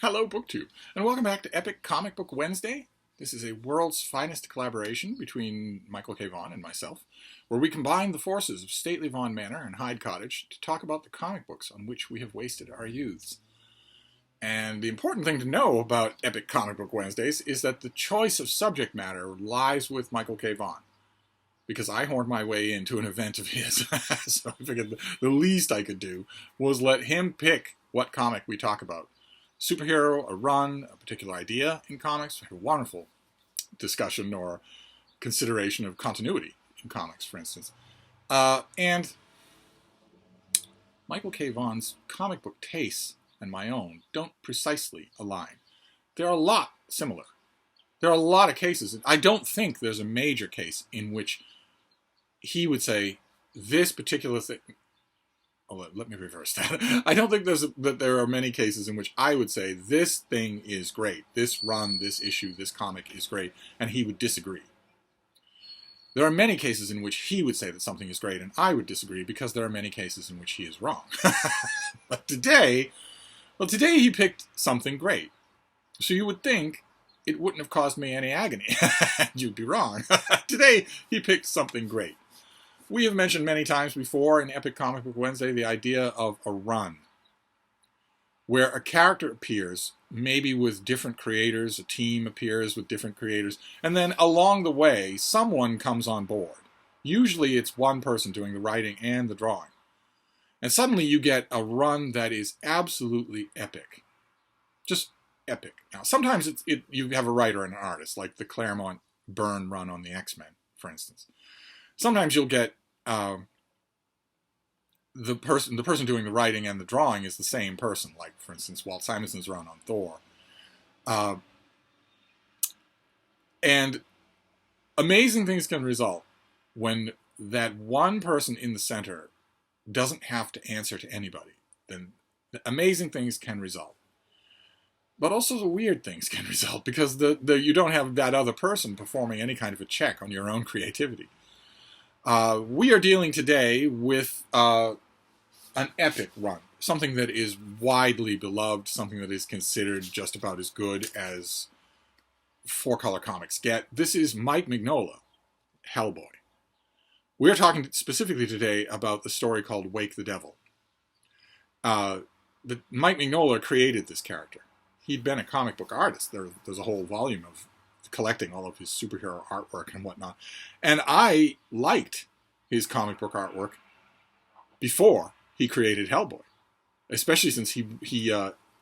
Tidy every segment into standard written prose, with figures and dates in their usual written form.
Hello, BookTube, and welcome back to Epic Comic Book Wednesday. This is a world's finest collaboration between Michael K Vaughan and myself, where we combine the forces of stately Vaughan Manor and Hyde Cottage to talk about the comic books on which we have wasted our youths. And the important thing to know about Epic Comic Book Wednesdays is that the choice of subject matter lies with Michael K Vaughan, because I horned my way into an event of his. So I figured the least I could do was let him pick what comic we talk about. Superhero, a run, a particular idea in comics. We had a wonderful discussion or consideration of continuity in comics, for instance. And Michael K. Vaughan's comic book tastes and my own don't precisely align. They're a lot similar. There are a lot of cases. I don't think there's a major case in which he would say this particular thing. Oh, let me reverse that. I don't think that there are many cases in which I would say this thing is great, this run, this issue, this comic is great, and he would disagree. There are many cases in which he would say that something is great, and I would disagree because there are many cases in which he is wrong. But today he picked something great. So you would think it wouldn't have caused me any agony. You'd be wrong. Today he picked something great. We have mentioned many times before in Epic Comic Book Wednesday the idea of a run, where a character appears, maybe with different creators, a team appears with different creators, and then along the way, someone comes on board. Usually it's one person doing the writing and the drawing. And suddenly you get a run that is absolutely epic. Just epic. Now, sometimes you have a writer and an artist, like the Claremont Byrne run on the X-Men, for instance. Sometimes you'll get the person doing the writing and the drawing is the same person, like, for instance, Walt Simonson's run on Thor. And amazing things can result when that one person in the center doesn't have to answer to anybody. Then amazing things can result. But also the weird things can result because you don't have that other person performing any kind of a check on your own creativity. We are dealing today with an epic run, something that is widely beloved, something that is considered just about as good as four-color comics get. This is Mike Mignola, Hellboy. We're talking specifically today about the story called Wake the Devil. Mike Mignola created this character. He'd been a comic book artist. There's a whole volume of collecting all of his superhero artwork and whatnot. And I liked his comic book artwork before he created Hellboy, especially since he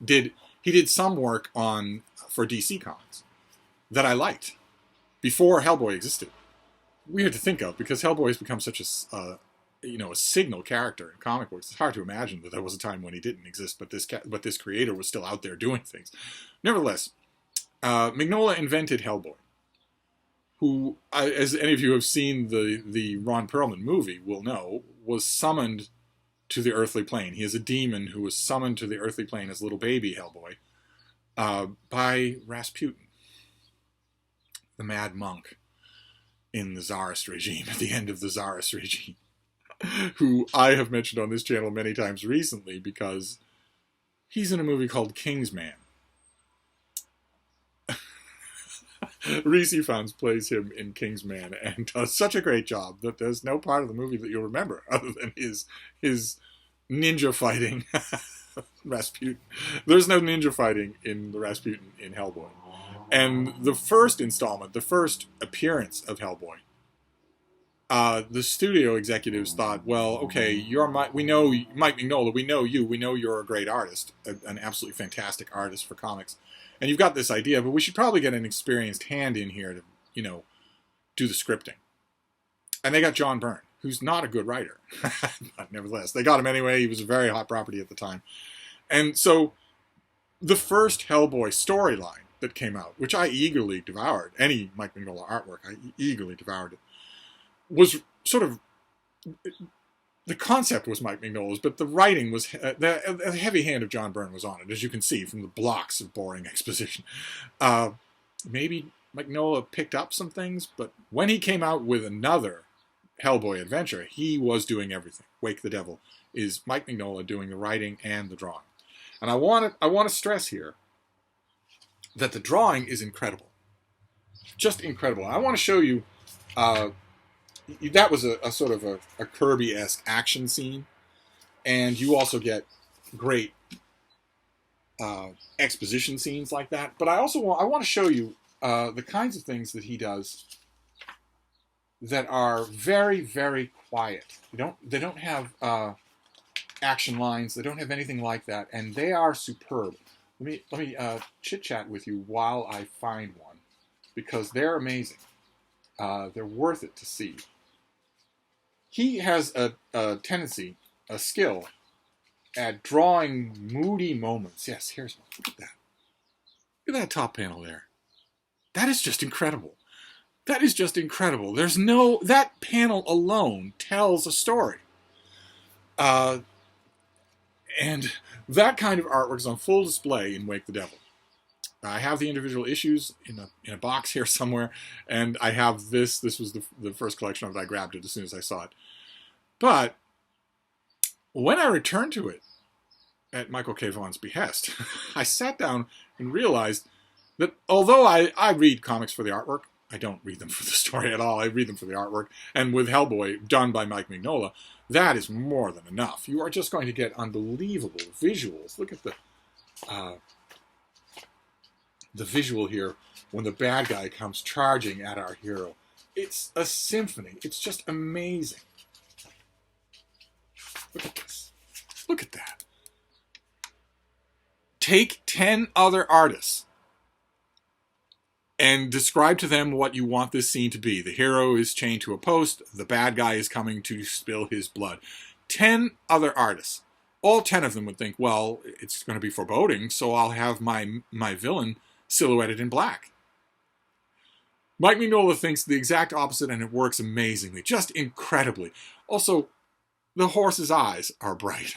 did some work for DC Comics that I liked before Hellboy existed. Weird to think of because Hellboy has become such a signal character in comic books. It's hard to imagine that there was a time when he didn't exist, but this creator was still out there doing things. Nevertheless, Mignola invented Hellboy, who, as any of you have seen the Ron Perlman movie will know, was summoned to the earthly plane. He is a demon who was summoned to the earthly plane as little baby Hellboy by Rasputin, the mad monk in the Tsarist regime, at the end of the Tsarist regime, who I have mentioned on this channel many times recently because he's in a movie called Kingsman. Reese Fons plays him in Kingsman and does such a great job that there's no part of the movie that you'll remember other than his ninja fighting Rasputin. There's no ninja fighting in the Rasputin in Hellboy. And the first installment, the first appearance of Hellboy, the studio executives thought, well, okay, we know Mike Mignola, we know you, we know you're a great artist, an absolutely fantastic artist for comics. And you've got this idea, but we should probably get an experienced hand in here to, do the scripting. And they got John Byrne, who's not a good writer. But nevertheless, they got him anyway. He was a very hot property at the time. And so the first Hellboy storyline that came out, which I eagerly devoured, any Mike Mignola artwork, I eagerly devoured it, was sort of... The concept was Mike Mignola's, but the writing was... the heavy hand of John Byrne was on it, as you can see from the blocks of boring exposition. Maybe Mignola picked up some things, but when he came out with another Hellboy adventure, he was doing everything. Wake the Devil is Mike Mignola doing the writing and the drawing. And I want to stress here that the drawing is incredible. Just incredible. I want to show you, that was a sort of a Kirby-esque action scene. And you also get great exposition scenes like that. But I want to show you the kinds of things that he does that are very, very quiet. They don't have action lines. They don't have anything like that, and they are superb. Let me chit chat with you while I find one, because they're amazing. They're worth it to see. He has a tendency, a skill, at drawing moody moments. Yes, here's one. Look at that. Look at that top panel there. That is just incredible. That is just incredible. That panel alone tells a story. And that kind of artwork is on full display in Wake the Devil. I have the individual issues in a box here somewhere, and I have this. This was the first collection of it. I grabbed it as soon as I saw it. But when I returned to it at Michael K. Vaughan's behest, I sat down and realized that although I read comics for the artwork, I don't read them for the story at all. I read them for the artwork. And with Hellboy, done by Mike Mignola, that is more than enough. You are just going to get unbelievable visuals. Look at the visual here when the bad guy comes charging at our hero. It's a symphony. It's just amazing. Look at this. Look at that. Take 10 other artists and describe to them what you want this scene to be. The hero is chained to a post. The bad guy is coming to spill his blood. 10 other artists. All 10 of them would think, well, it's going to be foreboding, so I'll have my villain silhouetted in black. Mike Mignola thinks the exact opposite, and it works amazingly. Just incredibly. Also, the horse's eyes are bright.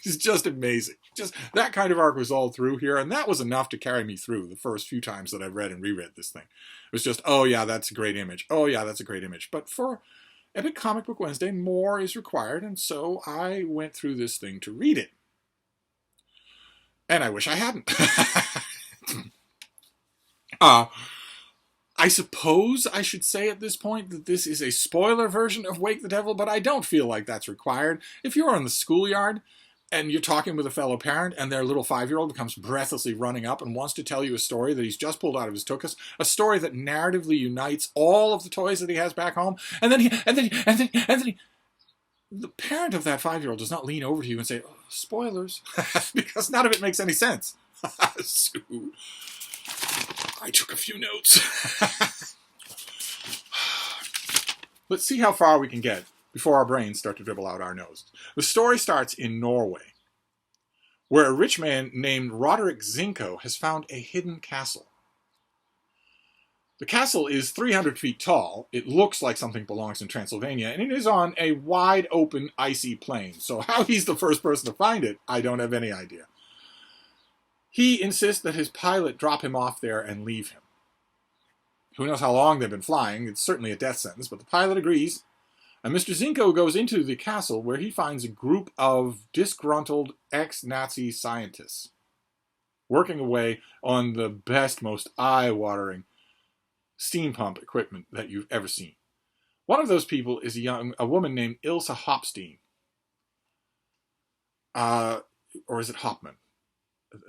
It's just amazing. Just that kind of arc was all through here, and that was enough to carry me through the first few times that I've read and reread this thing. It was just, oh yeah, that's a great image. Oh yeah, that's a great image. But for Epic Comic Book Wednesday, more is required, and so I went through this thing to read it. And I wish I hadn't. I suppose I should say at this point that this is a spoiler version of Wake the Devil, but I don't feel like that's required. If you're in the schoolyard and you're talking with a fellow parent and their little 5-year-old comes breathlessly running up and wants to tell you a story that he's just pulled out of his tuchus, a story that narratively unites all of the toys that he has back home, and then the parent of that 5-year-old does not lean over to you and say, oh, spoilers, because none of it makes any sense. So, I took a few notes. Let's see how far we can get before our brains start to dribble out our noses. The story starts in Norway, where a rich man named Roderick Zinko has found a hidden castle. The castle is 300 feet tall. It looks like something belongs in Transylvania, and it is on a wide open, icy plain. So how he's the first person to find it, I don't have any idea. He insists that his pilot drop him off there and leave him. Who knows how long they've been flying? It's certainly a death sentence, but the pilot agrees. And Mr. Zinko goes into the castle where he finds a group of disgruntled ex-Nazi scientists working away on the best, most eye-watering steam pump equipment that you've ever seen. One of those people is a woman named Ilse Hopstein. Or is it Hopman?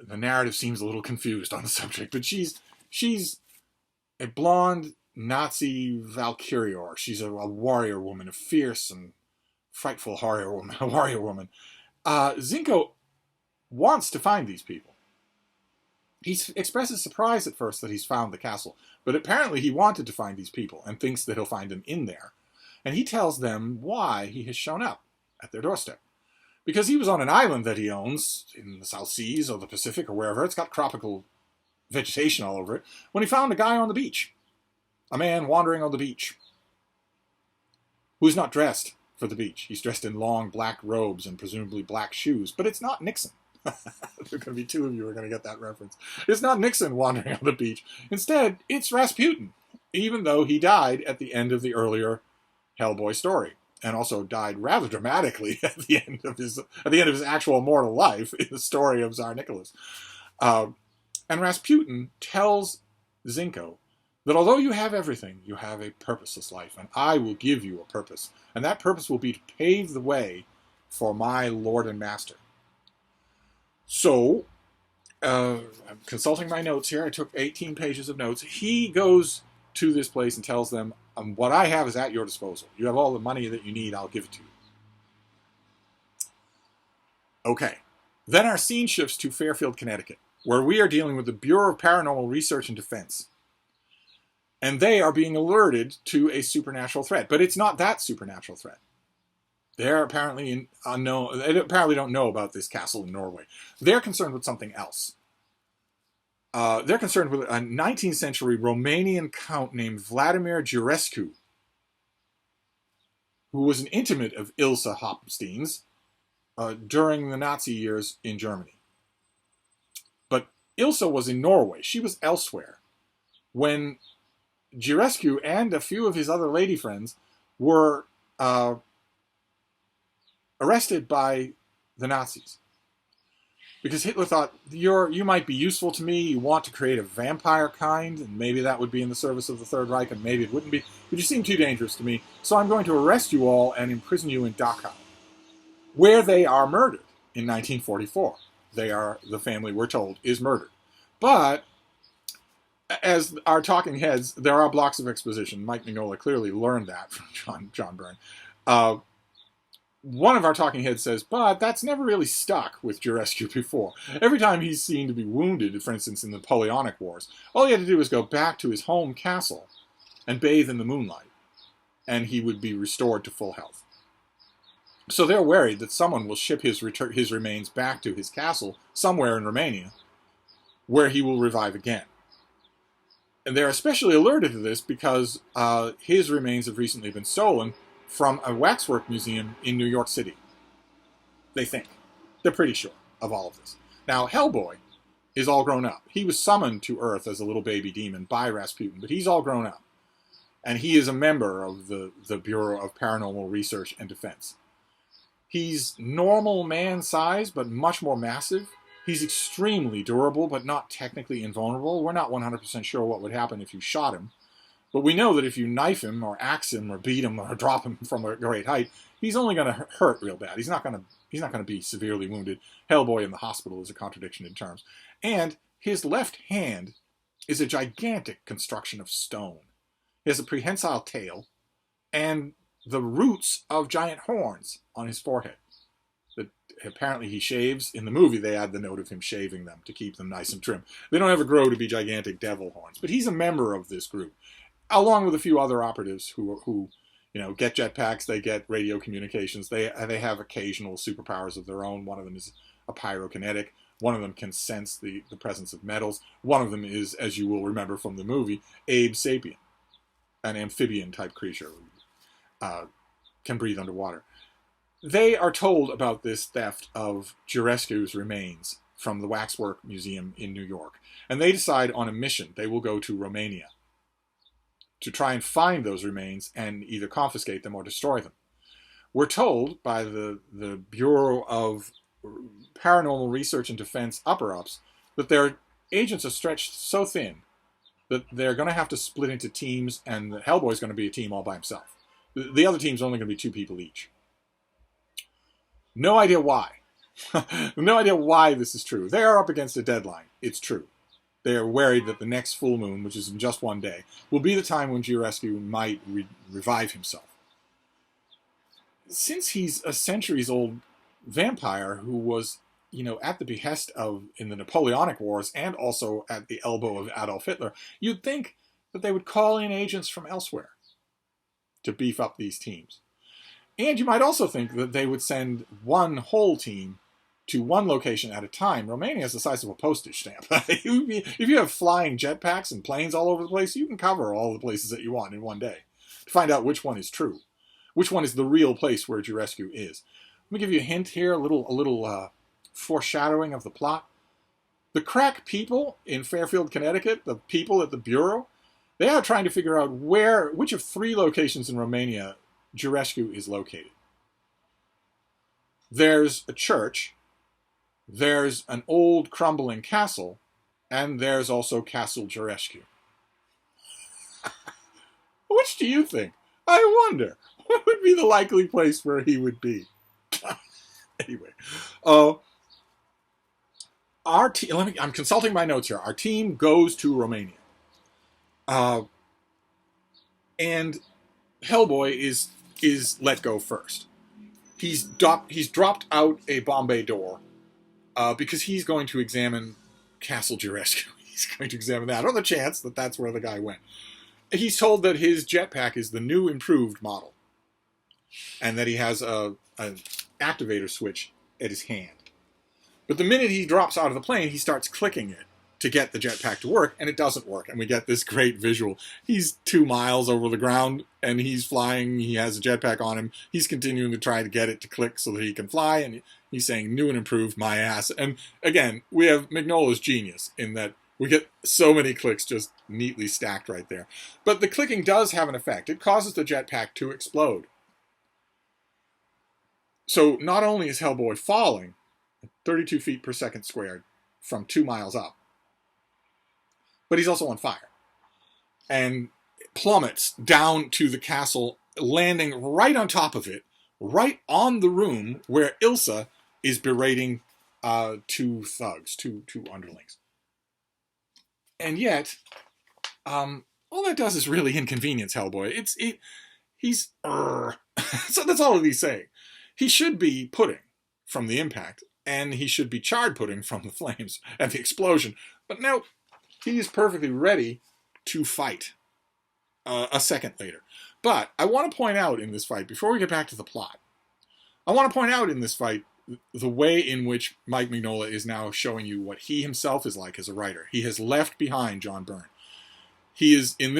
The narrative seems a little confused on the subject, but she's a blonde Nazi Valkyrior. She's a warrior woman, a fierce and frightful warrior woman. Zinko wants to find these people. He expresses surprise at first that he's found the castle, but apparently he wanted to find these people and thinks that he'll find them in there. And he tells them why he has shown up at their doorstep. Because he was on an island that he owns in the South Seas or the Pacific or wherever. It's got tropical vegetation all over it. When he found a guy on the beach. A man wandering on the beach. Who's not dressed for the beach. He's dressed in long black robes and presumably black shoes. But it's not Nixon. There are going to be 2 of you who are going to get that reference. It's not Nixon wandering on the beach. Instead, it's Rasputin. Even though he died at the end of the earlier Hellboy story. And also died rather dramatically at the end of his actual mortal life in the story of Tsar Nicholas. And Rasputin tells Zinko that although you have everything, you have a purposeless life, and I will give you a purpose. And that purpose will be to pave the way for my lord and master. So, I'm consulting my notes here. I took 18 pages of notes. He goes to this place and tells them, what I have is at your disposal. You have all the money that you need, I'll give it to you. Okay. Then our scene shifts to Fairfield, Connecticut, where we are dealing with the Bureau of Paranormal Research and Defense. And they are being alerted to a supernatural threat. But it's not that supernatural threat. They're apparently unknown. They apparently don't know about this castle in Norway. They're concerned with something else. They're concerned with a 19th century Romanian count named Vladimir Giurescu, who was an intimate of Ilse Hopstein's during the Nazi years in Germany. But Ilse was in Norway. She was elsewhere when Giurescu and a few of his other lady friends were arrested by the Nazis. Because Hitler thought, you might be useful to me, you want to create a vampire kind, and maybe that would be in the service of the Third Reich, and maybe it wouldn't be, but you seem too dangerous to me, so I'm going to arrest you all and imprison you in Dachau, where they are murdered in 1944. The family, we're told, is murdered. But, as our talking heads, there are blocks of exposition. Mike Mignola clearly learned that from John Byrne. One of our talking heads says, but that's never really stuck with Giurescu before. Every time he's seen to be wounded, for instance, in the Napoleonic Wars, all he had to do was go back to his home castle and bathe in the moonlight, and he would be restored to full health. So they're worried that someone will ship his remains back to his castle somewhere in Romania, where he will revive again. And they're especially alerted to this because his remains have recently been stolen from a waxwork museum in New York City. They think. They're pretty sure of all of this. Now, Hellboy is all grown up. He was summoned to Earth as a little baby demon by Rasputin, but he's all grown up. And he is a member of the Bureau of Paranormal Research and Defense. He's normal man size, but much more massive. He's extremely durable, but not technically invulnerable. We're not 100% sure what would happen if you shot him. But we know that if you knife him or axe him or beat him or drop him from a great height, he's only going to hurt real bad. He's not going to be severely wounded. Hellboy in the hospital is a contradiction in terms. And his left hand is a gigantic construction of stone. He has a prehensile tail and the roots of giant horns on his forehead. That apparently he shaves. In the movie, they add the note of him shaving them to keep them nice and trim. They don't ever grow to be gigantic devil horns. But he's a member of this group, along with a few other operatives who get jetpacks, they get radio communications, they have occasional superpowers of their own. One of them is a pyrokinetic. One of them can sense the presence of metals. One of them is, as you will remember from the movie, Abe Sapien, an amphibian-type creature who can breathe underwater. They are told about this theft of Giurescu's remains from the Waxwork Museum in New York, and they decide on a mission. They will go to Romania to try and find those remains and either confiscate them or destroy them. We're told by the Bureau of Paranormal Research and Defense upper-ups that their agents are stretched so thin that they're going to have to split into teams, and Hellboy's going to be a team all by himself. The other team's only going to be 2 people each. No idea why. No idea why this is true. They are up against a deadline. It's true. They are worried that the next full moon, which is in just one day, will be the time when Giurescu might revive himself. Since he's a centuries-old vampire who was, at the behest of, in the Napoleonic Wars, and also at the elbow of Adolf Hitler, you'd think that they would call in agents from elsewhere to beef up these teams. And you might also think that they would send one whole team to one location at a time. Romania is the size of a postage stamp. If you have flying jetpacks and planes all over the place, you can cover all the places that you want in one day to find out which one is true, which one is the real place where Giurescu is. Let me give you a hint here, a little foreshadowing of the plot. The crack people in Fairfield, Connecticut, the people at the Bureau, they are trying to figure out which of 3 locations in Romania Giurescu is located. There's a church, there's an old crumbling castle, And there's also Castle Jurescu. Which do you think? I wonder. What would be the likely place where he would be? Anyway. Our team, I'm consulting my notes here. Our team goes to Romania. And Hellboy is let go first. He's dropped out a Bombay door because he's going to examine Castle Jurescu. He's going to examine that on the chance that that's where the guy went. He's told that his jetpack is the new improved model, and that he has an activator switch at his hand. But the minute he drops out of the plane, he starts clicking it to get the jetpack to work, and it doesn't work. And we get this great visual. He's 2 miles over the ground, and he's flying. He has a jetpack on him. He's continuing to try to get it to click so that he can fly, and he's saying, new and improved, my ass. And again, we have Mignola's genius in that we get so many clicks just neatly stacked right there. But the clicking does have an effect. It causes the jetpack to explode. So not only is Hellboy falling 32 feet per second squared from 2 miles up, but he's also on fire. And plummets down to the castle, landing right on top of it, right on the room where Ilsa is berating 2 thugs, two underlings. And yet, all that does is really inconvenience Hellboy. He's so that's all he's saying. He should be pudding from the impact, and he should be charred pudding from the flames and the explosion. But no, he is perfectly ready to fight a second later. But I want to point out in this fight, before we get back to the plot, I want to point out in this fight the way in which Mike Mignola is now showing you what he himself is like as a writer. He has left behind John Byrne. He is in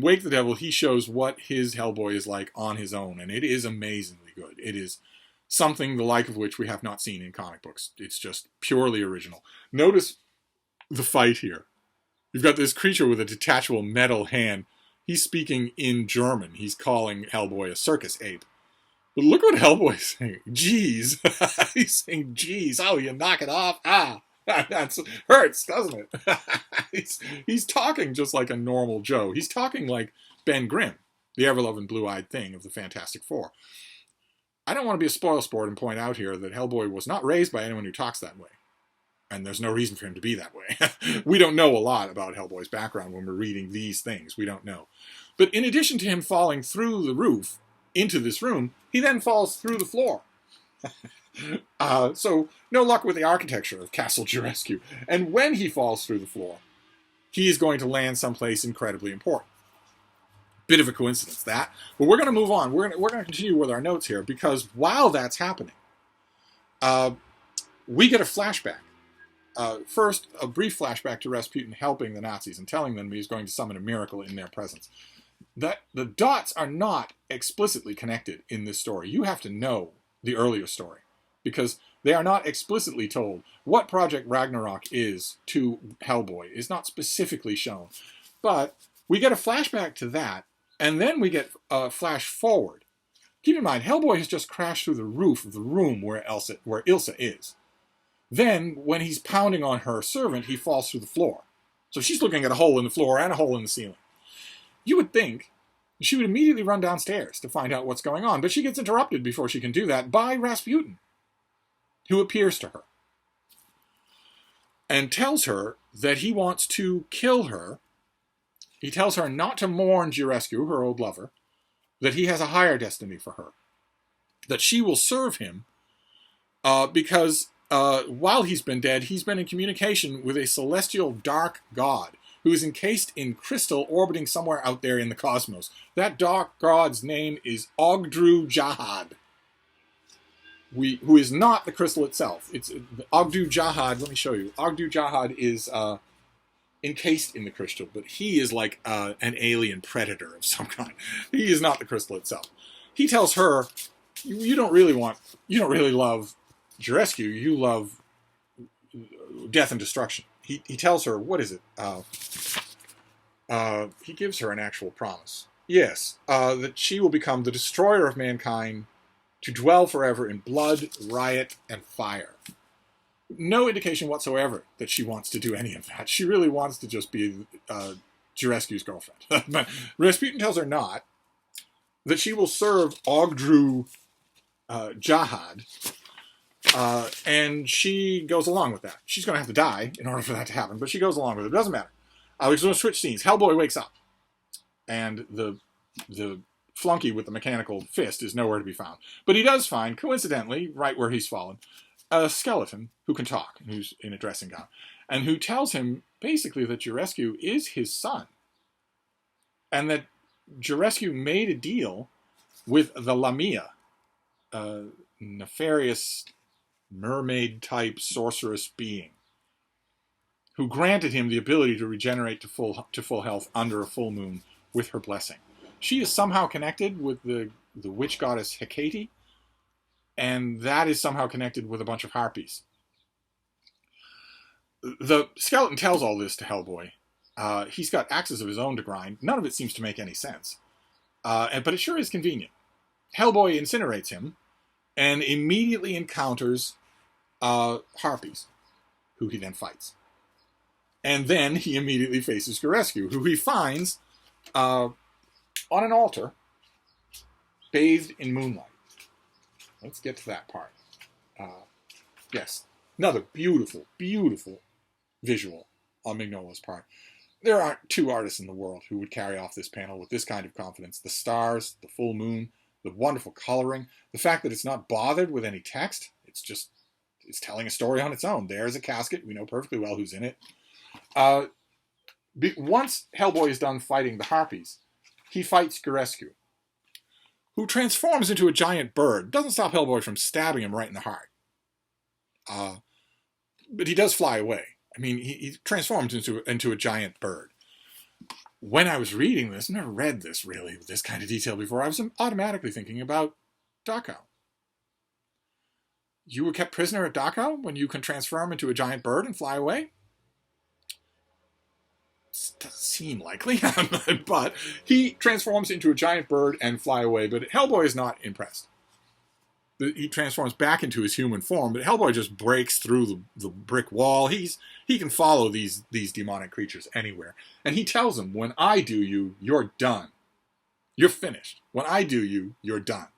Wake the Devil, he shows what his Hellboy is like on his own, and it is amazingly good. It is something the like of which we have not seen in comic books. It's just purely original. Notice the fight here. You've got this creature with a detachable metal hand. He's speaking in German. He's calling Hellboy a circus ape. But look what Hellboy's saying. Jeez. He's saying, jeez. Oh, you knock it off. Ah. That hurts, doesn't it? he's talking just like a normal Joe. He's talking like Ben Grimm, the ever-loving blue-eyed thing of the Fantastic Four. I don't want to be a spoilsport and point out here that Hellboy was not raised by anyone who talks that way. And there's no reason for him to be that way. We don't know a lot about Hellboy's background when we're reading these things. We don't know. But in addition to him falling through the roof into this room, he then falls through the floor. So no luck with the architecture of Castle Jurescu. And when he falls through the floor, he is going to land someplace incredibly important. Bit of a coincidence, that. But we're going to move on. We're going to continue with our notes here, because while that's happening, we get a flashback. First, a brief flashback to Rasputin helping the Nazis and telling them he's going to summon a miracle in their presence. That the dots are not explicitly connected in this story. You have to know the earlier story, because they are not explicitly told. What Project Ragnarok is to Hellboy is not specifically shown. But we get a flashback to that, and then we get a flash forward. Keep in mind, Hellboy has just crashed through the roof of the room where Ilsa is. Then, when he's pounding on her servant, he falls through the floor. So she's looking at a hole in the floor and a hole in the ceiling. You would think she would immediately run downstairs to find out what's going on, but she gets interrupted before she can do that by Rasputin, who appears to her and tells her that he wants to kill her. He tells her not to mourn Jurescu, her old lover, that he has a higher destiny for her, that she will serve him because while he's been dead, he's been in communication with a celestial dark god who is encased in crystal orbiting somewhere out there in the cosmos. That dark god's name is Ogdru Jahad, who is not the crystal itself. It's Ogdru Jahad. Let me show you. Ogdru Jahad is encased in the crystal, but he is like an alien predator of some kind. He is not the crystal itself. He tells her, you don't really love Jurescu, you love death and destruction. He tells her, what is it? He gives her an actual promise. Yes, that she will become the destroyer of mankind, to dwell forever in blood, riot, and fire. No indication whatsoever that she wants to do any of that. She really wants to just be Jarescu's girlfriend. But Rasputin tells her not, that she will serve Ogdru Jahad, and she goes along with that. She's going to have to die in order for that to happen, but she goes along with it. It doesn't matter. We're going to switch scenes. Hellboy wakes up, and the flunky with the mechanical fist is nowhere to be found. But he does find, coincidentally, right where he's fallen, a skeleton who can talk, who's in a dressing gown, and who tells him basically that Jarescu is his son, and that Jarescu made a deal with the Lamia, a nefarious mermaid-type sorceress being, who granted him the ability to regenerate to full health under a full moon with her blessing. She is somehow connected with the witch goddess Hecate, and that is somehow connected with a bunch of harpies. The skeleton tells all this to Hellboy. He's got axes of his own to grind. None of it seems to make any sense. But it sure is convenient. Hellboy incinerates him and immediately encounters harpies, who he then fights. And then he immediately faces Jarescu, who he finds on an altar, bathed in moonlight. Let's get to that part. Yes, another beautiful, beautiful visual on Mignola's part. There aren't two artists in the world who would carry off this panel with this kind of confidence. The stars, the full moon, the wonderful coloring, the fact that it's not bothered with any text. It's telling a story on its own. There's a casket. We know perfectly well who's in it. Once Hellboy is done fighting the harpies, he fights Jarescu, who transforms into a giant bird. Doesn't stop Hellboy from stabbing him right in the heart. But he does fly away. I mean, he transforms into a giant bird. When I was reading this, never read this really with this kind of detail before, I was automatically thinking about Dachau. You were kept prisoner at Dachau when you can transform into a giant bird and fly away? It doesn't seem likely, but he transforms into a giant bird and fly away, but Hellboy is not impressed. He transforms back into his human form, but Hellboy just breaks through the brick wall. He can follow these demonic creatures anywhere. And he tells them, when I do you, you're done. You're finished. When I do you, you're done.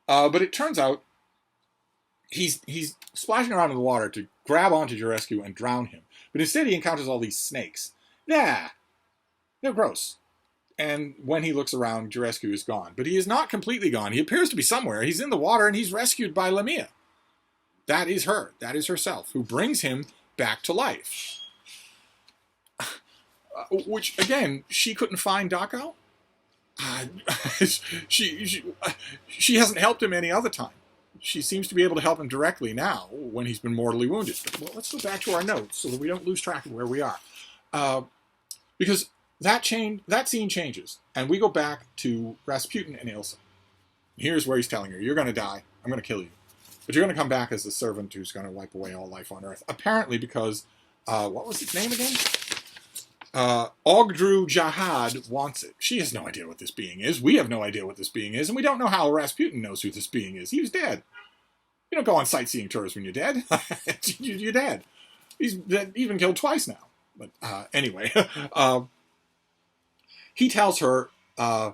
But it turns out he's splashing around in the water to grab onto Jarescu and drown him. But instead he encounters all these snakes. Yeah, they're gross. And when he looks around, Jarescu is gone. But he is not completely gone. He appears to be somewhere. He's in the water, and he's rescued by Lamia. That is her. That is herself, who brings him back to life. Which, again, she couldn't find Dachau. She hasn't helped him any other time. She seems to be able to help him directly now, when he's been mortally wounded. But, well, let's go back to our notes, so that we don't lose track of where we are. Because that scene changes, and we go back to Rasputin and Ilsa. Here's where he's telling her, you're going to die, I'm going to kill you. But you're going to come back as the servant who's going to wipe away all life on Earth. Apparently because, what was its name again? Ogdru Jahad wants it. She has no idea what this being is. We have no idea what this being is, and we don't know how Rasputin knows who this being is. He was dead. You don't go on sightseeing tours when you're dead. You're dead. He's even killed twice now. But anyway, he tells her that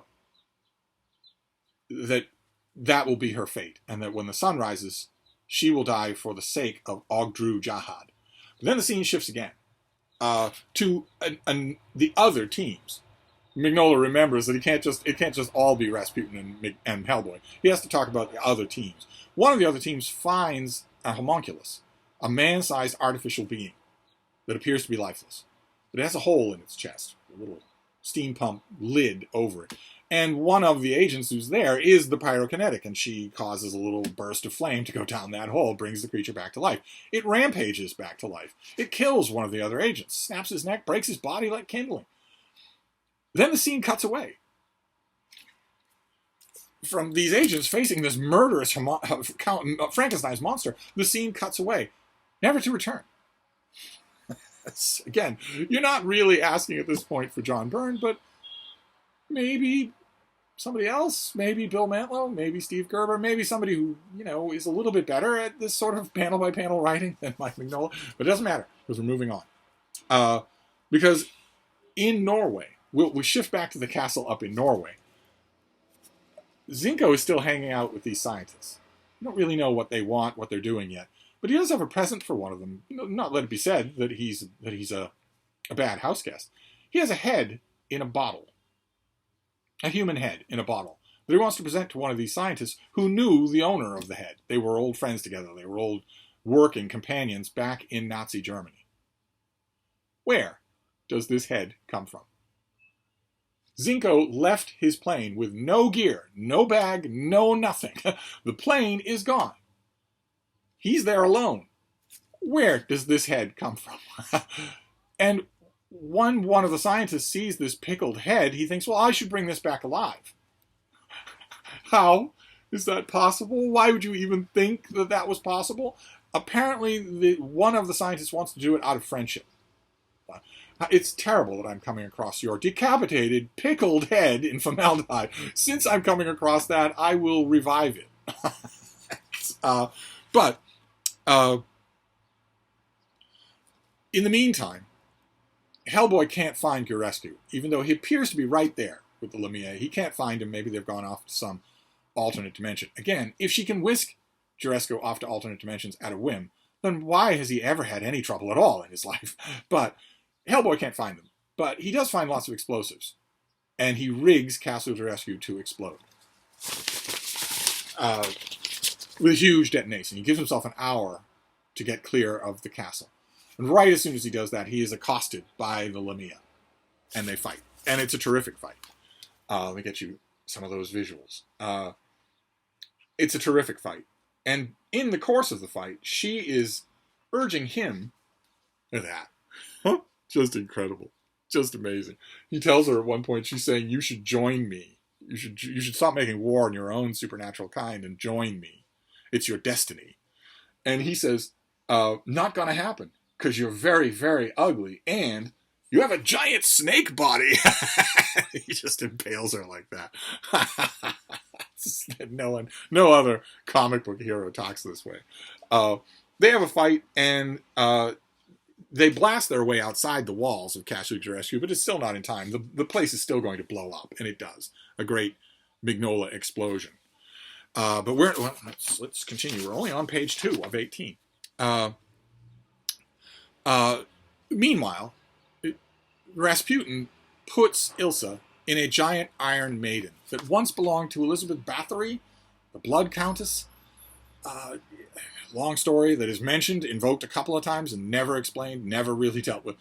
will be her fate, and that when the sun rises, she will die for the sake of Ogdru Jahad. But then the scene shifts again to the other teams. Mignola remembers that it can't just all be Rasputin and Hellboy. He has to talk about the other teams. One of the other teams finds a homunculus, a man-sized artificial being that appears to be lifeless. But it has a hole in its chest, a little steam pump lid over it. And one of the agents who's there is the pyrokinetic, and she causes a little burst of flame to go down that hole, brings the creature back to life. It rampages back to life. It kills one of the other agents, snaps his neck, breaks his body like kindling. Then the scene cuts away from these agents facing this murderous Frankenstein's monster. The scene cuts away, never to return. Again, you're not really asking at this point for John Byrne, but maybe somebody else, maybe Bill Mantlo, maybe Steve Gerber, maybe somebody who, is a little bit better at this sort of panel-by-panel writing than Mike Mignola. But it doesn't matter, because we're moving on. Because in Norway, we shift back to the castle up in Norway. Zinko is still hanging out with these scientists. You don't really know what they want, what they're doing yet. But he does have a present for one of them. Not let it be said that he's a bad house guest. He has a head in a bottle. A human head in a bottle that he wants to present to one of these scientists who knew the owner of the head. They were old friends together. They were old working companions back in Nazi Germany. Where does this head come from? Zinko left his plane with no gear, no bag, no nothing. The plane is gone. He's there alone. Where does this head come from? And when one of the scientists sees this pickled head, he thinks, well, I should bring this back alive. How is that possible? Why would you even think that that was possible? Apparently, one of the scientists wants to do it out of friendship. It's terrible that I'm coming across your decapitated, pickled head in formaldehyde. Since I'm coming across that, I will revive it. But in the meantime, Hellboy can't find Gorescu, even though he appears to be right there with the Lamia. He can't find him. Maybe they've gone off to some alternate dimension. Again, if she can whisk Gorescu off to alternate dimensions at a whim, then why has he ever had any trouble at all in his life? But Hellboy can't find them. But he does find lots of explosives. And he rigs Castle Gorescu to explode. With a huge detonation. He gives himself an hour to get clear of the castle. And right as soon as he does that, he is accosted by the Lamia. And they fight. And it's a terrific fight. Let me get you some of those visuals. It's a terrific fight. And in the course of the fight, she is urging him, look at that. Just incredible. Just amazing. He tells her at one point, she's saying, you should join me. You should stop making war on your own supernatural kind and join me. It's your destiny. And he says, not gonna happen. Because you're very, very ugly, and you have a giant snake body. He just impales her like that. No other comic book hero talks this way. They have a fight, and they blast their way outside the walls of Castle Gorescu, but it's still not in time. The place is still going to blow up, and it does. A great Mignola explosion. But let's continue. We're only on page 2 of 18. Meanwhile, Rasputin puts Ilsa in a giant iron maiden that once belonged to Elizabeth Bathory, the Blood Countess. Long story that is mentioned, invoked a couple of times, and never explained, never really dealt with.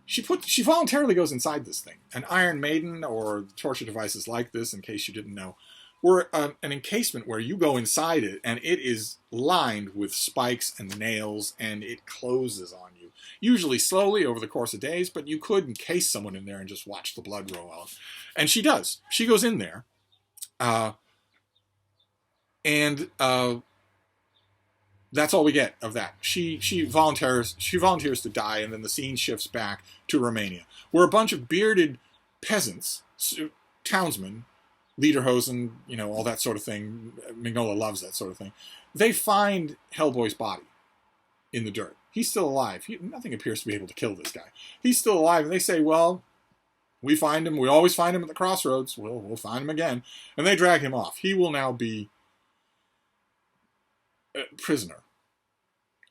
She voluntarily goes inside this thing. An iron maiden, or torture devices like this, in case you didn't know, were an encasement where you go inside it, and it is lined with spikes and nails, and it closes on you. Usually slowly over the course of days, but you could encase someone in there and just watch the blood roll out. And she does. She goes in there, and that's all we get of that. She volunteers to die, and then the scene shifts back to Romania, where a bunch of bearded peasants, townsmen, Lederhosen, all that sort of thing. Mignola loves that sort of thing. They find Hellboy's body in the dirt. He's still alive. Nothing appears to be able to kill this guy. He's still alive, and they say, well, we find him. We always find him at the crossroads. We'll find him again. And they drag him off. He will now be a prisoner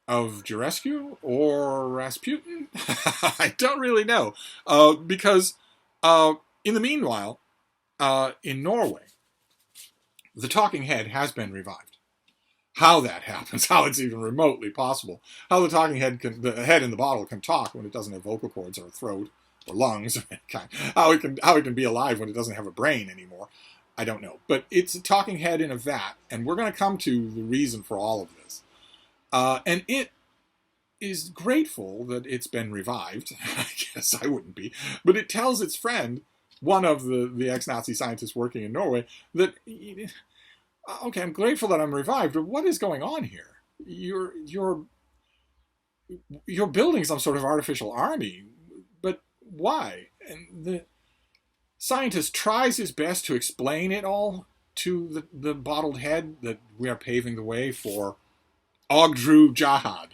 of Gorescu or Rasputin. I don't really know. Because in the meanwhile, in Norway, the talking head has been revived. How that happens, how it's even remotely possible, how the talking head the head in the bottle can talk when it doesn't have vocal cords or a throat or lungs or any kind, how it can be alive when it doesn't have a brain anymore, I don't know. But it's a talking head in a vat, and we're going to come to the reason for all of this. And it is grateful that it's been revived. I guess I wouldn't be, but it tells its friend, one of the ex-Nazi scientists working in Norway, that, okay, I'm grateful that I'm revived, but what is going on here? You're building some sort of artificial army, but why? And Scientist tries his best to explain it all to the bottled head, that we are paving the way for Ogdru Jahad.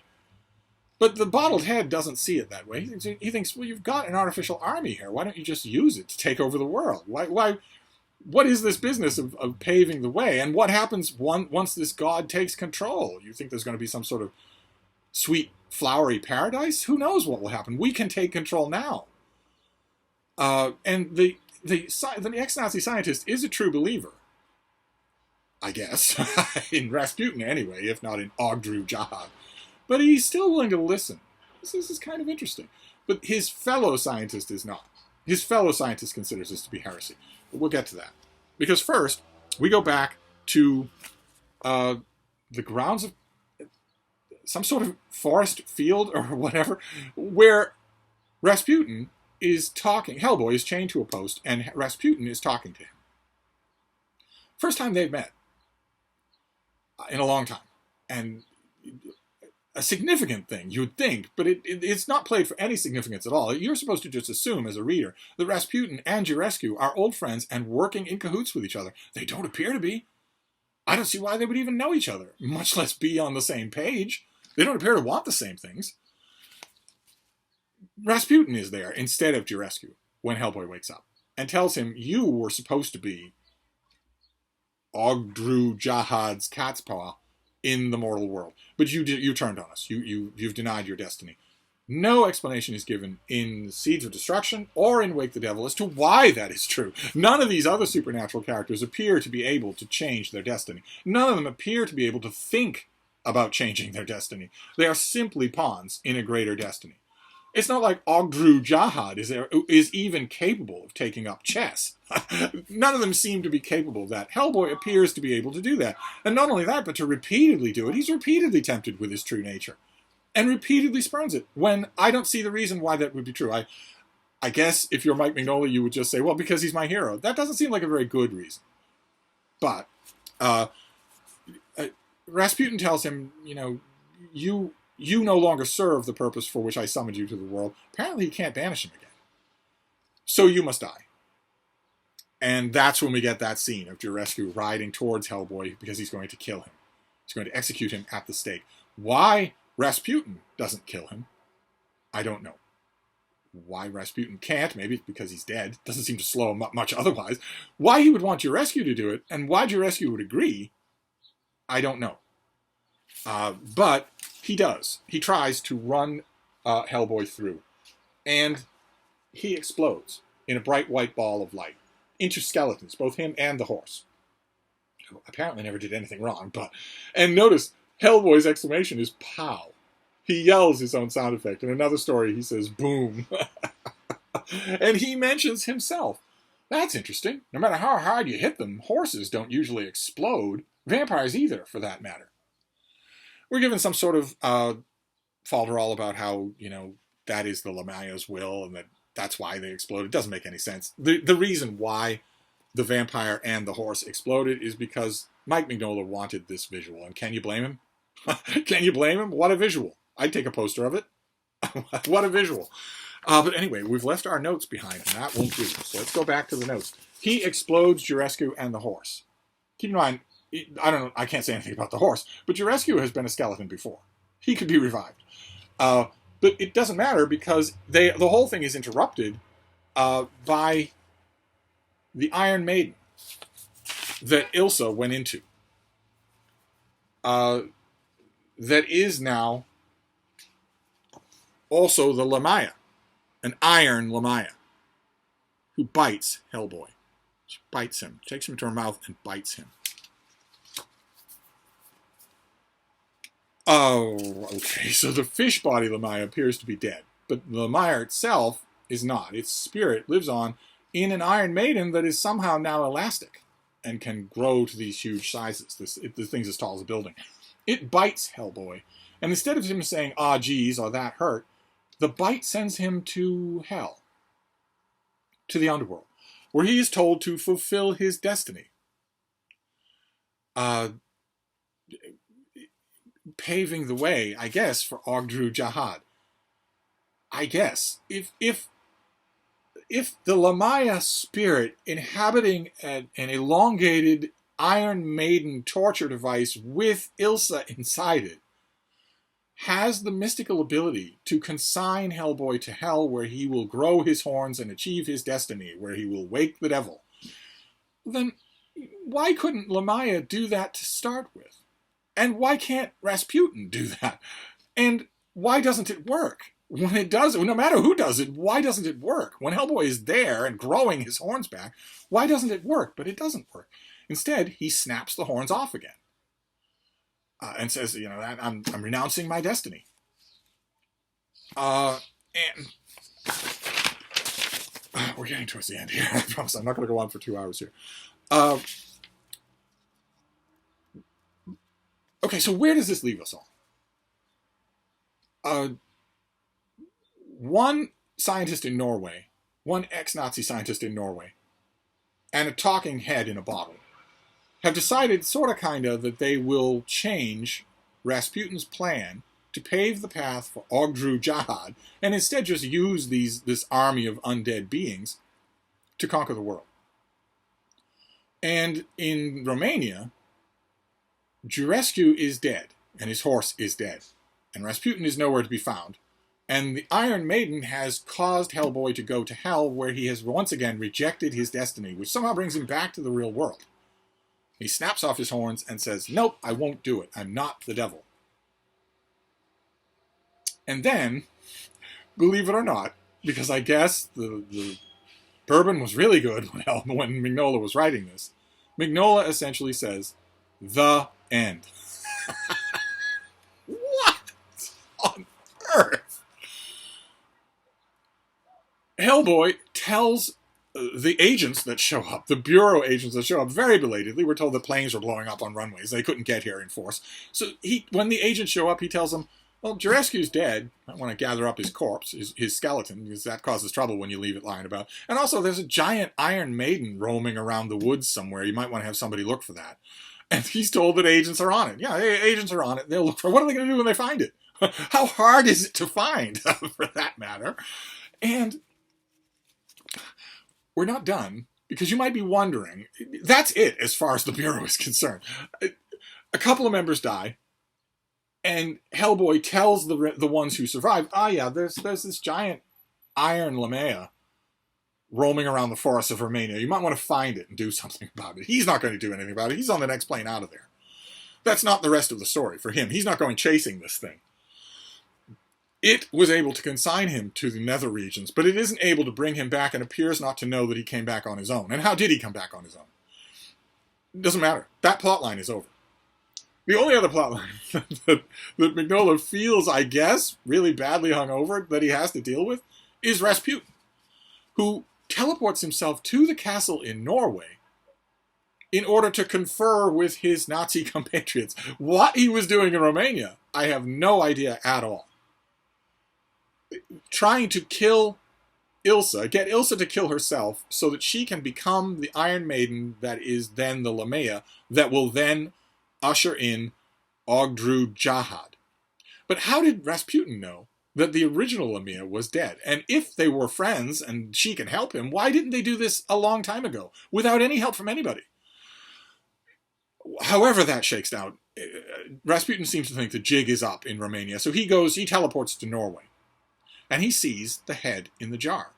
But the bottled head doesn't see it that way. He thinks, well, you've got an artificial army here. Why don't you just use it to take over the world? What is this business of paving the way? And what happens once this god takes control? You think there's going to be some sort of sweet, flowery paradise? Who knows what will happen? We can take control now. And the ex-Nazi scientist is a true believer, I guess, in Rasputin anyway, if not in Ogdru Jahad. But he's still willing to listen. This is kind of interesting. But his fellow scientist is not. His fellow scientist considers this to be heresy. But we'll get to that. Because first, we go back to the grounds of some sort of forest field or whatever, where Rasputin is talking. Hellboy is chained to a post, and Rasputin is talking to him. First time they've met in a long time. And a significant thing, you'd think, but it's not played for any significance at all. You're supposed to just assume, as a reader, that Rasputin and Jurescu are old friends and working in cahoots with each other. They don't appear to be. I don't see why they would even know each other, much less be on the same page. They don't appear to want the same things. Rasputin is there instead of Jurescu when Hellboy wakes up and tells him, you were supposed to be Ogdru Jahad's cat's paw in the mortal world, but you turned on us. You've denied your destiny. No explanation is given in Seeds of Destruction or in Wake the Devil as to why that is true. None of these other supernatural characters appear to be able to change their destiny. None of them appear to be able to think about changing their destiny. They are simply pawns in a greater destiny. It's not like Ogdru Jahad is even capable of taking up chess. None of them seem to be capable of that. Hellboy appears to be able to do that. And not only that, but to repeatedly do it. He's repeatedly tempted with his true nature. And repeatedly spurns it, when I don't see the reason why that would be true. I guess if you're Mike Mignola, you would just say, well, because he's my hero. That doesn't seem like a very good reason. But Rasputin tells him, you no longer serve the purpose for which I summoned you to the world. Apparently he can't banish him again. So you must die. And that's when we get that scene of Jurescu riding towards Hellboy because he's going to kill him. He's going to execute him at the stake. Why Rasputin doesn't kill him, I don't know. Why Rasputin can't, maybe it's because he's dead. Doesn't seem to slow him up much otherwise. Why he would want Jurescu to do it, and why Jurescu would agree, I don't know. But he does. He tries to run Hellboy through. And he explodes in a bright white ball of light into skeletons, both him and the horse. Who apparently never did anything wrong, but... And notice, Hellboy's exclamation is pow. He yells his own sound effect. In another story, he says boom. And he mentions himself. That's interesting. No matter how hard you hit them, horses don't usually explode. Vampires either, for that matter. We're given some sort of falderall about how, that is the Lamaya's will and that's why they exploded. It doesn't make any sense. The reason why the vampire and the horse exploded is because Mike Mignola wanted this visual. And can you blame him? Can you blame him? What a visual. I'd take a poster of it. What a visual. But anyway, we've left our notes behind, and that won't do. So let's go back to the notes. He explodes Jurescu and the horse. Keep in mind, I can't say anything about the horse, but Jurescu has been a skeleton before. He could be revived. But it doesn't matter because the whole thing is interrupted by the Iron Maiden that Ilsa went into. That is now also the Lamaya, an iron Lamaya, who bites Hellboy. She bites him, takes him to her mouth and bites him. Oh, okay, so the fish body Lamaya appears to be dead, but the Lamaya itself is not. Its spirit lives on in an Iron Maiden that is somehow now elastic and can grow to these huge sizes. The thing's as tall as a building. It bites Hellboy, and instead of him saying, ah, geez, or that hurt, the bite sends him to hell, to the underworld, where he is told to fulfill his destiny. Paving the way, I guess, for Ogdru Jahad. I guess. If if the Lamaya spirit inhabiting an elongated Iron Maiden torture device with Ilsa inside it has the mystical ability to consign Hellboy to hell, where he will grow his horns and achieve his destiny, where he will wake the devil, then why couldn't Lamaya do that to start with? And why can't Rasputin do that? And why doesn't it work? When it does, no matter who does it, why doesn't it work? When Hellboy is there and growing his horns back, why doesn't it work? But it doesn't work. Instead, he snaps the horns off again. And says, I'm renouncing my destiny. And we're getting towards the end here. I promise I'm not going to go on for 2 hours here. Okay, so where does this leave us all? One scientist in Norway, one ex-Nazi scientist in Norway, and a talking head in a bottle have decided, sort of kind of, that they will change Rasputin's plan to pave the path for Ogdru Jahad, and instead just use this army of undead beings to conquer the world. And in Romania, Jurescu is dead, and his horse is dead, and Rasputin is nowhere to be found. And the Iron Maiden has caused Hellboy to go to hell, where he has once again rejected his destiny, which somehow brings him back to the real world. He snaps off his horns and says, nope, I won't do it. I'm not the devil. And then, believe it or not, because I guess the bourbon was really good when Mignola was writing this, Mignola essentially says, the end. What on earth? Hellboy tells the agents that show up, the bureau agents that show up very belatedly, we're told that planes were blowing up on runways. They couldn't get here in force. So when the agents show up, he tells them, well, Jurescu's dead. I want to gather up his corpse, his skeleton, because that causes trouble when you leave it lying about. And also, there's a giant Iron Maiden roaming around the woods somewhere. You might want to have somebody look for that. And he's told that agents are on it. Yeah, agents are on it. They'll look for it. What are they going to do when they find it? How hard is it to find, for that matter? And we're not done, because you might be wondering, that's it as far as the Bureau is concerned. A couple of members die, and Hellboy tells the ones who survive, there's this giant Iron Lamea roaming around the forests of Romania. You might want to find it and do something about it. He's not going to do anything about it. He's on the next plane out of there. That's not the rest of the story for him. He's not going chasing this thing. It was able to consign him to the nether regions, but it isn't able to bring him back, and appears not to know that he came back on his own. And how did he come back on his own? It doesn't matter. That plotline is over. The only other plotline that Mignola feels, I guess, really badly hungover that he has to deal with is Rasputin, who teleports himself to the castle in Norway in order to confer with his Nazi compatriots. What he was doing in Romania, I have no idea at all. Trying to kill Ilsa, get Ilsa to kill herself so that she can become the Iron Maiden that is then the Lamea, that will then usher in Ogdru Jahad. But how did Rasputin know that the original Lamea was dead? And if they were friends and she can help him, why didn't they do this a long time ago without any help from anybody? However that shakes out, Rasputin seems to think the jig is up in Romania, so he teleports to Norway. And he sees the head in the jar.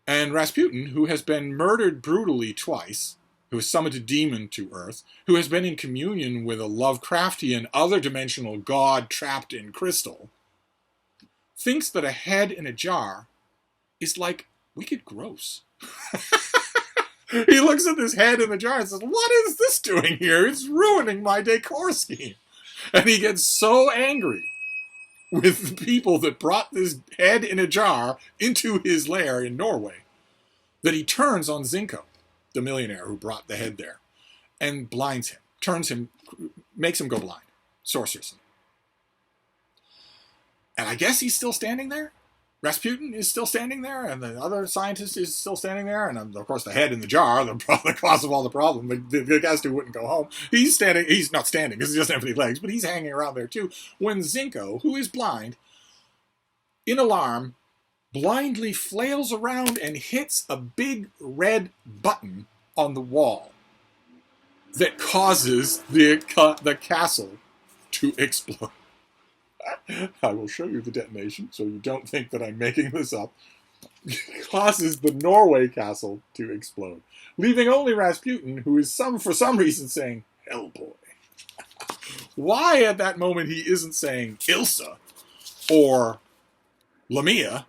And Rasputin, who has been murdered brutally twice, who has summoned a demon to Earth, who has been in communion with a Lovecraftian, other-dimensional god trapped in crystal, thinks that a head in a jar is like wicked gross. He looks at this head in the jar and says, what is this doing here? It's ruining my decor scheme. And he gets so angry with the people that brought this head in a jar into his lair in Norway that he turns on Zinko, the millionaire who brought the head there, and blinds him, makes him go blind, sorcerously. And I guess he's still standing there. Rasputin is still standing there, and the other scientist is still standing there, and of course the head in the jar, the cause of all the problem, but the guest who wouldn't go home, he's not standing because he doesn't have any legs, but he's hanging around there too, when Zinko, who is blind, in alarm, blindly flails around and hits a big red button on the wall that causes the castle to explode. I will show you the detonation so you don't think that I'm making this up. Causes the Norway castle to explode, leaving only Rasputin, who is for some reason saying Hellboy. Why at that moment he isn't saying Ilsa or Lamia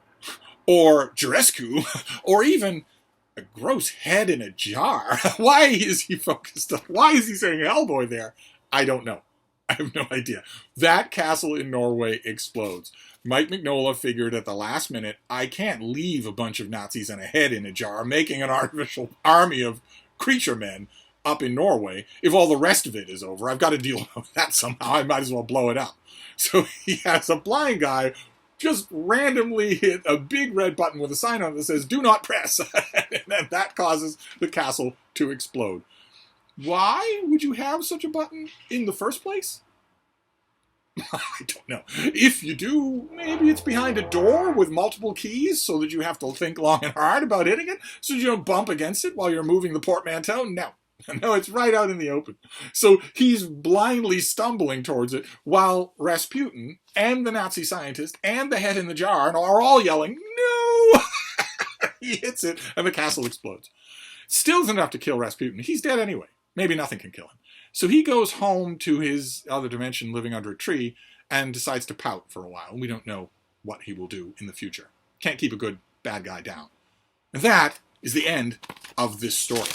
or Jurescu or even a gross head in a jar? Why is he focused on, why is he saying Hellboy there? I don't know. I have no idea. That castle in Norway explodes. Mike Mignola figured at the last minute, I can't leave a bunch of Nazis and a head in a jar making an artificial army of creature men up in Norway. If all the rest of it is over, I've got to deal with that somehow. I might as well blow it up. So he has a blind guy just randomly hit a big red button with a sign on it that says, do not press. And that causes the castle to explode. Why would you have such a button in the first place? I don't know. If you do, maybe it's behind a door with multiple keys so that you have to think long and hard about hitting it so you don't bump against it while you're moving the portmanteau. No, it's right out in the open. So he's blindly stumbling towards it while Rasputin and the Nazi scientist and the head in the jar are all yelling, no! He hits it and the castle explodes. Still isn't enough to kill Rasputin. He's dead anyway. Maybe nothing can kill him. So he goes home to his other dimension living under a tree and decides to pout for a while. We don't know what he will do in the future. Can't keep a good bad guy down. And that is the end of this story.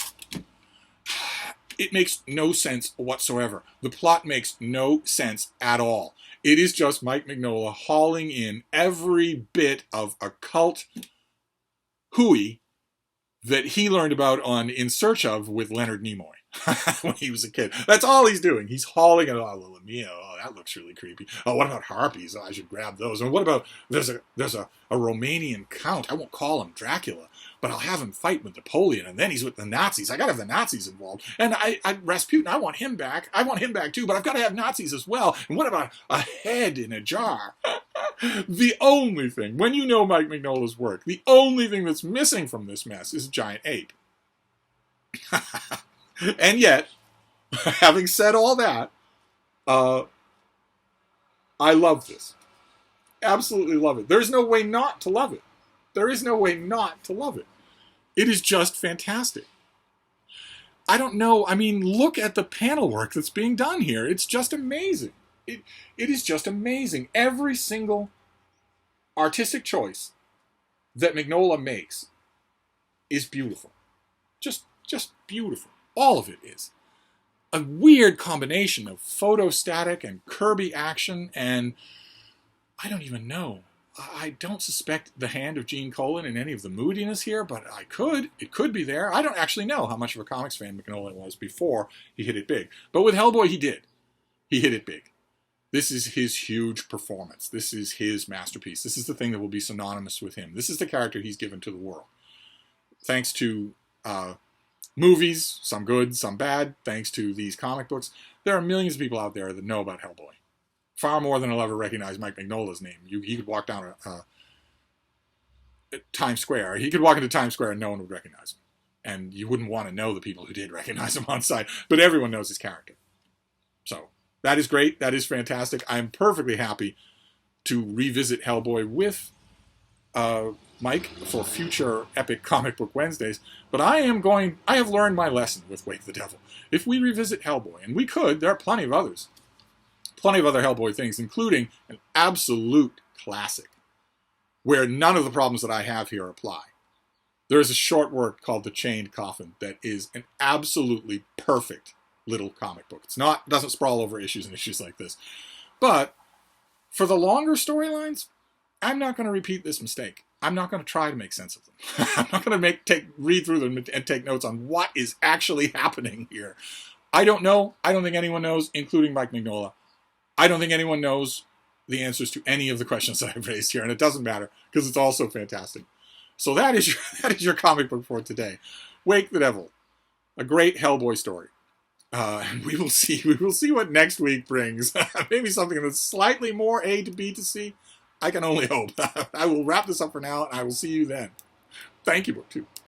It makes no sense whatsoever. The plot makes no sense at all. It is just Mike Mignola hauling in every bit of occult hooey that he learned about on In Search Of with Leonard Nimoy when he was a kid. That's all he's doing. He's hauling it. Oh, Lamia, that looks really creepy. Oh, what about harpies? Oh, I should grab those. And what about, there's a Romanian count. I won't call him Dracula, but I'll have him fight with Napoleon, and then he's with the Nazis. I gotta have the Nazis involved. And Rasputin, I want him back. I want him back too, but I've got to have Nazis as well. And what about a head in a jar? The only thing, when you know Mike Mignola's work, the only thing that's missing from this mess is a giant ape. And yet, having said all that, I love this. Absolutely love it. There's no way not to love it. There is no way not to love it. It is just fantastic. I don't know. I mean, look at the panel work that's being done here. It's just amazing. It is just amazing. Every single artistic choice that Mignola makes is beautiful. Just beautiful. All of it is. A weird combination of photostatic and Kirby action, and I don't even know. I don't suspect the hand of Gene Colan in any of the moodiness here, but I could. It could be there. I don't actually know how much of a comics fan Mignola was before he hit it big. But with Hellboy, he did. He hit it big. This is his huge performance. This is his masterpiece. This is the thing that will be synonymous with him. This is the character he's given to the world. Thanks to movies, some good, some bad, thanks to these comic books, there are millions of people out there that know about Hellboy. Far more than I'll ever recognize Mike Mignola's name. He could walk down Times Square. He could walk into Times Square and no one would recognize him. And you wouldn't want to know the people who did recognize him on sight. But everyone knows his character. So that is great. That is fantastic. I'm perfectly happy to revisit Hellboy with Mike for future epic comic book Wednesdays. But I have learned my lesson with Wake the Devil. If we revisit Hellboy, and we could, there are plenty of others. Plenty of other Hellboy things, including an absolute classic, where none of the problems that I have here apply. There is a short work called The Chained Coffin that is an absolutely perfect little comic book. Doesn't sprawl over issues and issues like this. But for the longer storylines, I'm not going to repeat this mistake. I'm not going to try to make sense of them. I'm not going to read through them and take notes on what is actually happening here. I don't know. I don't think anyone knows, including Mike Mignola. I don't think anyone knows the answers to any of the questions that I've raised here, and it doesn't matter because it's all so fantastic. So that is your comic book for today. Wake the Devil, a great Hellboy story. And we will see what next week brings. Maybe something that's slightly more A to B to C. I can only hope. I will wrap this up for now, and I will see you then. Thank you, BookTube.